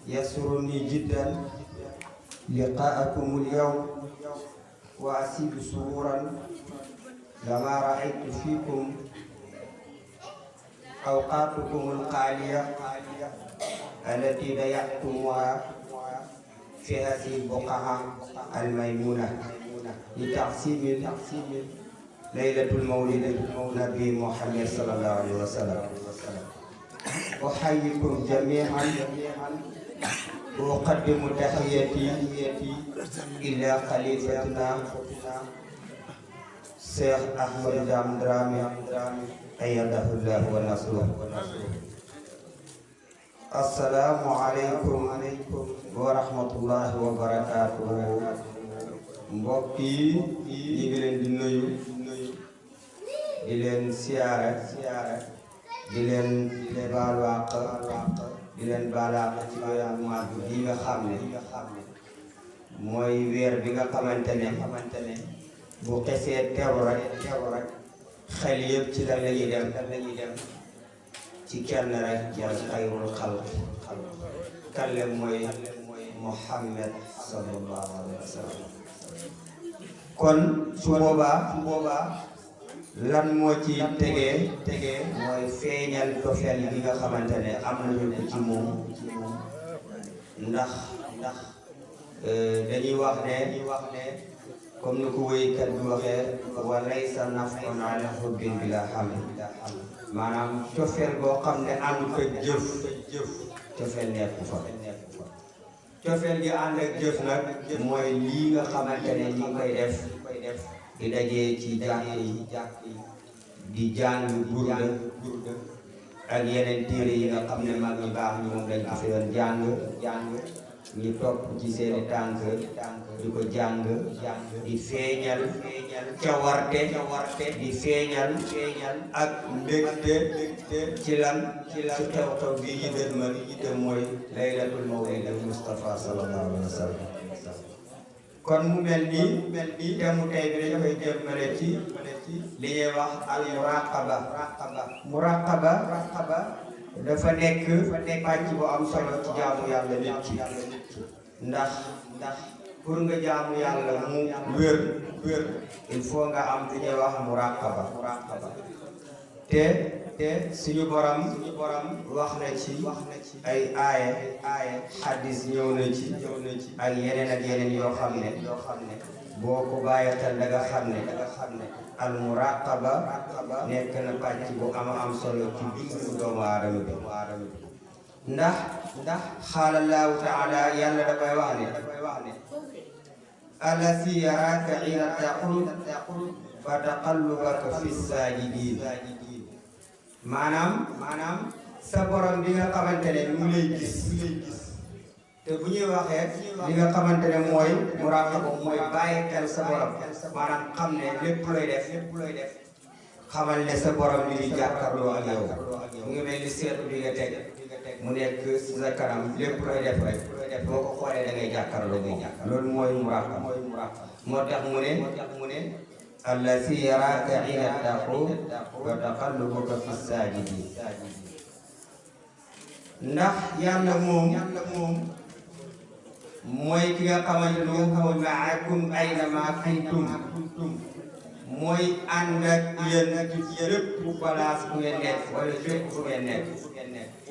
يسرني جدا لقاءكم اليوم وأسيب سرورا لما رأيت فيكم أوقاتكم القالية التي ضيعتموها في هذه البقعة الميمونة لتعصيم ليلة المولد النبي محمد صلى الله عليه وسلم. أحييكم جميعا وأقدم تحياتي إلى خليفتنا الشيخ أحمد درامي أيده الله ونصره. السلام عليكم ورحمة الله وبركاته. mbokk yi ñu ngi leen di nuyu di leen siyaare di leen baalu àq di leen baal àq ci weeru màgg bi nga xam ne mooy weer bi nga xamante ne bu xesee teru rek xel yëpp ci lan la ñuy dem ci kenn rek mooy xayrul xalq kalle mooy Muhammad sallallahu alayhi wa sallam. kon su boobaa lan moo ci tegee mooy feeñal cofeel gi nga xamante ne am nañu ko ci moom ndax dañuy wax ne comme ni ko wéykat bi waxee wa laysa naf'un ala hubbin bila hamd maanaam cofeel boo xam ne ànd ko jëf cofeel nekku fa. cofeel gi ànd ak jëf nag mooy lii nga xamante ne ñi koy def di dajee ci jàkk yi di jàng burda ak yeneen téere yi nga xam ne mag ñi baax ñu moom lañ ko fi doon jàng ñu topp ci seeni tànk di ko jàng di feeñal cawarte di feeñal ak mbégte ci lan ci xew-xew bi ñu dënmal te mooy laylatul mawlid Mustafa sallallahu alayhi wa sallam. kon mu mel nii te mu tey bi dañ koy jëmale ci li ñuy wax al muraqaba dafa nekk pàcc bu am solo ci jaamu yàlla nit ki ndax pour nga jaamu yàlla mu wér il faut nga am li ñuy wax muraqaba te suñu borom wax na ci ay aaya xaddis ñëw na ci ak yeneen yoo xam ne boo ko bàyyatal da nga xam ne al muraqaba nekk na pàcc bu am solo ci bindu doomu aadama bi ndax xaalallahu taala yàlla dafay wax ne allati yaraka ina taqul fa taqallubaka fi sajidin maanaam sa borom bi nga xamante ne mu lay gis te bu ñuy waxee li nga xamante ne mooy muraqaba mooy bàyyi xel sa borom maanaam xam ne lépp looy def xamal ne sa borom li ñuy jàkkaarloo ak yow mu ngi mel ni seetu bi nga teg mu nekk si sa kanam lépp looy def rek boo ko xoolee da ngay jàkkaarloo moom loolu mooy muraqaba moo tax mu ne allazi yaraka ina taqu wa taqallubuka fi sajidin ndax yàlla moom mooy ki nga xamante ne huwa ma'akum aynama kuntum mooy ànd ak yéen ci yëpp bu place bu ngeen nekk wala fépp fu ngeen nekk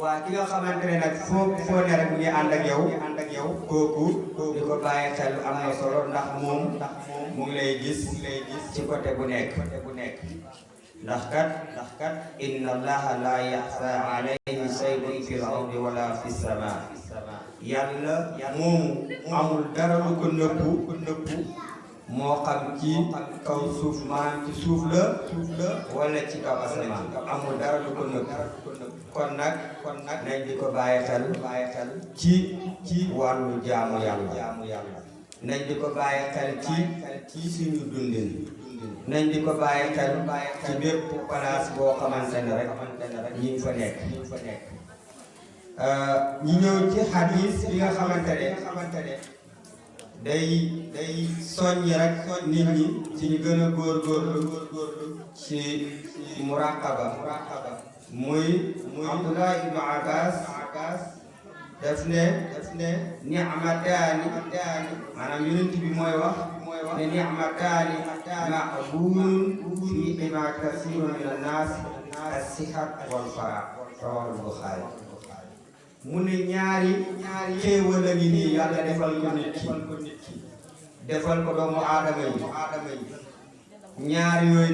waa ki nga xamante ne nag foo ne rek mu ngi ànd ak yow kooku di ko bàyyi xel am na solo ndax moom mu ngi lay gis ci côté bu nekk ndax kat inna allaha la yaxfa alayhi shay'un fil ardi wala fis samaa yàlla moomu amul dara lu ko nëbbu moo xam ci kaw suuf maanaam ci suuf la wala ci kaw asamaan amul dara lu ko nëbbu kon nag nañ di ko bàyyi xel ci wàllu jaamu yàlla nañ di ko bàyyi xel ci suñu dundin nañ di ko bàyyi xel ci bépp place boo xamante ne rek ñi ngi fa nekk ñu ñëw ci xadiis bi nga xamante ne day soññ rek nit ñi ci ñu gën a góorgóorlu ci muraqaba muy Abdullah ibn Abbas daf ne ni'mataani maanaam yonent bi mooy wax ne ni'mataani maqbuulun fiihimaa kasiirun mina naas as-sihat wal faraax rawaahu Buxaari mu ne ñaari xéewal a ngi nii yàlla defal ko nit ki defal ko doomu aadama yi ñaari yooyu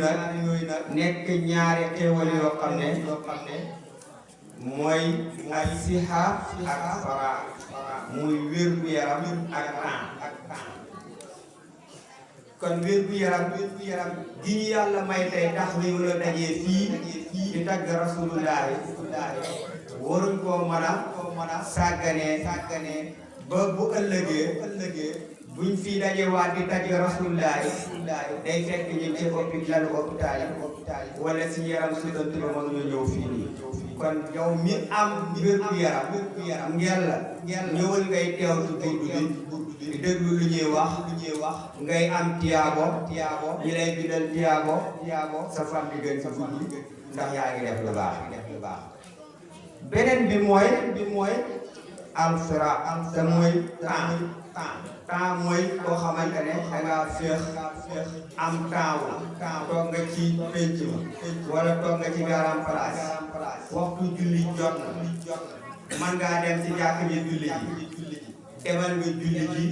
nag nekk ñaari xéewal yoo xam ne mooy as-siha ak faraax muy wér gu yaram ak temps kon wér gu yaram gi ñu yàlla may tey tax ñu la dajee fii di tagg rasulullahi waruñ koo mën a sàgganee ba bu ëllëgee buñ fii dajewaat di tagg rasulullahi day fekk ñu ci lalu hôpital yi wala si yaram su doon tuba mënuñu ñëw fii nii kon yow mi am wér gu yaram ngel la ñëwal ngay teew ci burdu bi di déglu lu ñuy wax ngay am tiyaabo ñi lay bindal tiyaabo sa fam di gën sa guddi ndax yaa ngi def lu baax beneen bi mooy alfira te mooy temps mooy koo xamante ne dangaa féex am temps toog nga ci penc wala toog nga ci garam place waxtu julli jot na man ngaa dem ci jàkk ji julli ji demal nga julli ji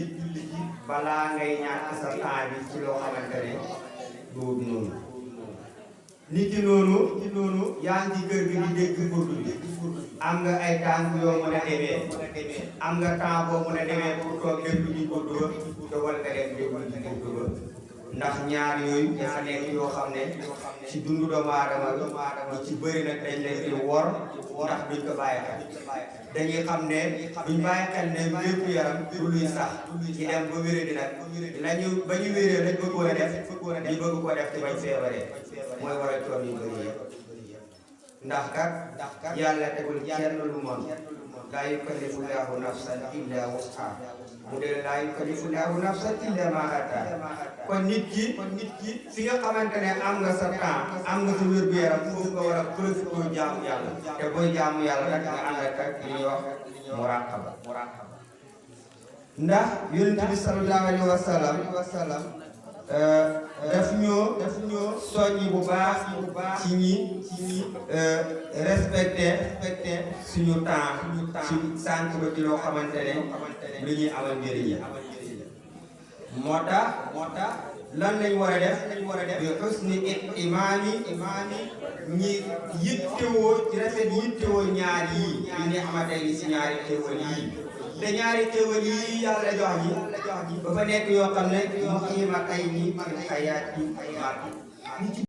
balaa ngay ñàkk sa temps bi ci loo xamante ne doo noonu nit ki noonu yaa ngi ci kër gi di dégg burdu bi am nga ay tànk yoo mën a demee am nga temps boo mën a demee pour toog déglu ji burdu ba te wala nga dem déglu ji burdu ba ndax ñaar yooyu dafa nekk yoo xam ne ci dundu doomu aadama lu ci bëri nag dañ leen di wor ndax duñ ko bàyyi xel dañuy xam ne duñ bàyyi xel ne wérgu yaram du luy sax ci dem ba wéré di nag ba ñu wéree lañ bëggoon a def ñu bëgg ko def ci bañ feebaree mooy war a coon yu bëri yëpp ndax kat yàlla tegul kenn lu mën laa yukallifu llaahu nafsan illaa wus'ahaa mu de laa yukallifu llaahu nafsan illaa maa ataahaa kon nit ki fi nga xamante ne am nga sa temps am nga sa wér gu yaram foofu nga war a profité jaamu yàlla te booy jaamu yàlla nag nga ànd ak li ñuy wax muraqaba ndax yonent bi sallallahu alayhi wa sallam daf ñoo soññi bu baax ci ñi respecté suñu temps ci sànq ba ci loo xamante ne lu ñuy amal njëriñ moo tax lan lañ war a def bi husni imaani ñi yittewoo ci rafet yittewoo ñaar yii li ne xamante ni si ñaari xéewal yii te ñaari xéewal yii yàlla jox ñi ba fa nekk yoo xam ne mu xiima ay ni xayaat yi